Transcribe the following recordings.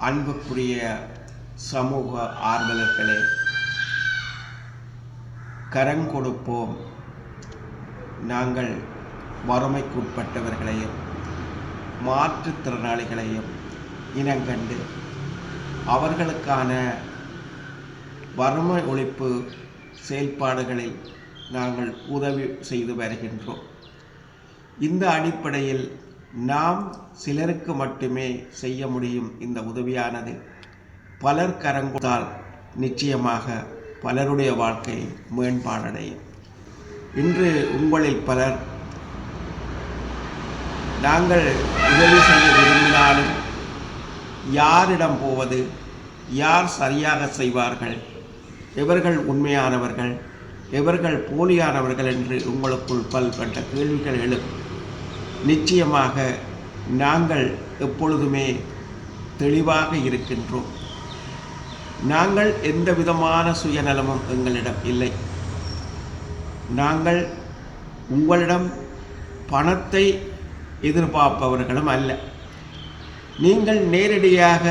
அன்புக்குரிய சமூக ஆர்வலர்களே, கரங்கொடுப்போம். நாங்கள் வறுமைக்குட்பட்டவர்களையும் மாற்றுத்திறனாளிகளையும் இனங்கண்டு அவர்களுக்கான வறுமை ஒழிப்பு செயல்பாடுகளில் நாங்கள் உதவி செய்து வருகின்றோம். இந்த அடிப்படையில் நாம் சிலருக்கு மட்டுமே செய்ய முடியும். இந்த உதவியானது பலர் கரங்கொடுத்தால் நிச்சயமாக பலருடைய வாழ்க்கை மேம்பாடடையும். இன்று உங்களில் பலர் நாங்கள் உதவி செய்ய விரும்பினாலும் யாரிடம் போவது, யார் சரியாக செய்வார்கள், எவர்கள் உண்மையானவர்கள், எவர்கள் போலியானவர்கள் என்று உங்களுக்குள் பல்வேறு கேள்விகள் எழும். நிச்சயமாக நாங்கள் எப்பொழுதுமே தெளிவாக இருக்கின்றோம். நாங்கள் எந்த விதமான சுயநலமும் எங்களிடம் இல்லை. நாங்கள் உங்களிடம் பணத்தை எதிர்பார்ப்பவர்களும் அல்ல. நீங்கள் நேரடியாக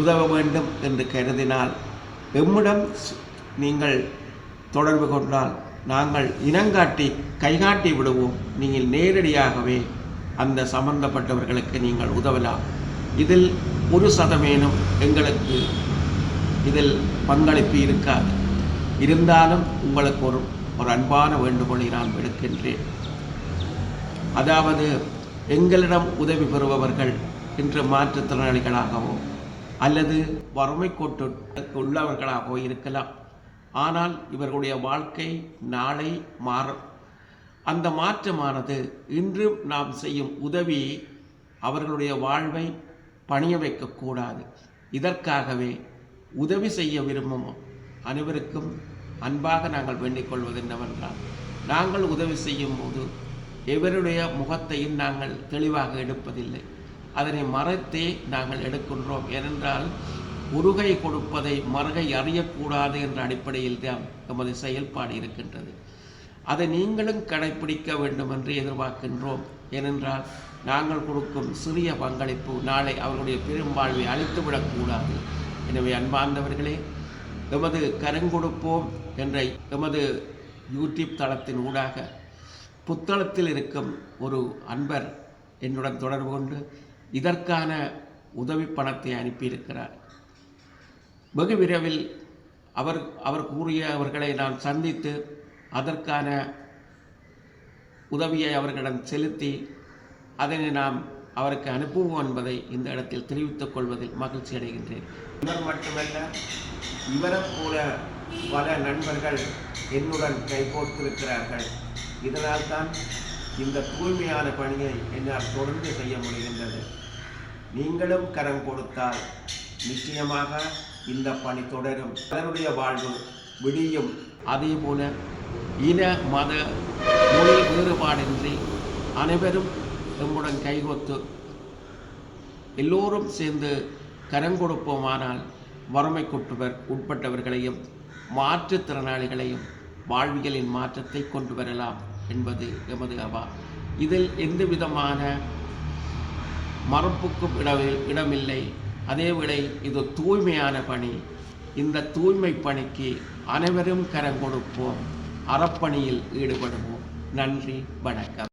உதவ வேண்டும் என்று கருதினால் எம்மிடம் நீங்கள் தொடர்பு கொண்டால் நாங்கள் இனங்காட்டி கைகாட்டி விடுவோம். நீங்கள் நேரடியாகவே அந்த சம்பந்தப்பட்டவர்களுக்கு நீங்கள் உதவலாம். இதில் 1% எங்களுக்கு இதில் பங்களிப்பு இருக்காது. இருந்தாலும் உங்களுக்கு ஒரு அன்பான வேண்டுகோளை நான் விடுக்கின்றேன். அதாவது எங்களிடம் உதவி பெறுபவர்கள் இன்று மாற்றுத்திறனாளிகளாகவோ அல்லது வறுமை கோட்டு உள்ளவர்களாகவோ இருக்கலாம். ஆனால் இவர்களுடைய வாழ்க்கை நாளை மாறும். அந்த மாற்றமானது இன்று நாம் செய்யும் உதவி அவர்களுடைய வாழ்வை பணிய வைக்கக்கூடாது. இதற்காகவே உதவி செய்ய விரும்பும் அனைவருக்கும் அன்பாக நாங்கள் வேண்டிக் கொள்வது என்னவென்றால், நாங்கள் உதவி செய்யும் போது எவருடைய முகத்தையும் நாங்கள் தெளிவாக எடுப்பதில்லை. அதனை மறைத்தே நாங்கள் எடுக்கின்றோம். ஏனென்றால் உருகை கொடுப்பதை மறுகை அறியக்கூடாது என்ற அடிப்படையில் தான் எமது செயல்பாடு இருக்கின்றது. அதை நீங்களும் கடைப்பிடிக்க வேண்டும் என்று எதிர்பார்க்கின்றோம். ஏனென்றால் நாங்கள் கொடுக்கும் சிறிய பங்களிப்பு நாளை அவர்களுடைய பெரும்பாழ்வை அழித்துவிடக்கூடாது. எனவே அன்பார்ந்தவர்களே, எமது கரங்கொடுப்போம் என்ற எமது யூடியூப் தளத்தின் ஊடாக புத்தளத்தில் இருக்கும் ஒரு அன்பர் என்னுடன் தொடர்பு கொண்டு இதற்கான உதவி பணத்தை அனுப்பியிருக்கிறார். வெகு விரைவில் அவர் கூறிய அவர்களை நான் சந்தித்து அதற்கான உதவியை அவர்களிடம் செலுத்தி அதனை நாம் அவருக்கு அனுப்புவோம் என்பதை இந்த இடத்தில் தெரிவித்துக் கொள்வதில் மகிழ்ச்சி அடைகின்றேன். இவர் மட்டுமல்ல, இவரை போல பல நண்பர்கள் என்னுடன் கைகோர்த்திருக்கிறார்கள். இதனால் தான் இந்த தூய்மையான பணியை என்னால் தொடர்ந்து செய்ய முடிகின்றது. நீங்களும் கரம் கொடுத்தால் நிச்சயமாக இந்த பணி தொடரும். அதனுடைய வாழ்வு விடியும். அதே போல இன மத மொழி வேறுபாடின்றி அனைவரும் நம்முடன் கைகோத்து எல்லோரும் சேர்ந்து கரங்கொடுப்போமானால் உட்பட்டவர்களையும் மாற்றுத்திறனாளிகளையும் வாழ்வியலின் மாற்றத்தை கொண்டு வரலாம் என்பது எமது அவா. இதில் எந்த விதமான மறுப்புக்கும் இடமில்லை. அதேவேளை இது தூய்மையான பணி. இந்த தூய்மை பணிக்கு அனைவரும் கரங்கொடுப்போம், அறப்பணியில் ஈடுபடுவோம். நன்றி, வணக்கம்.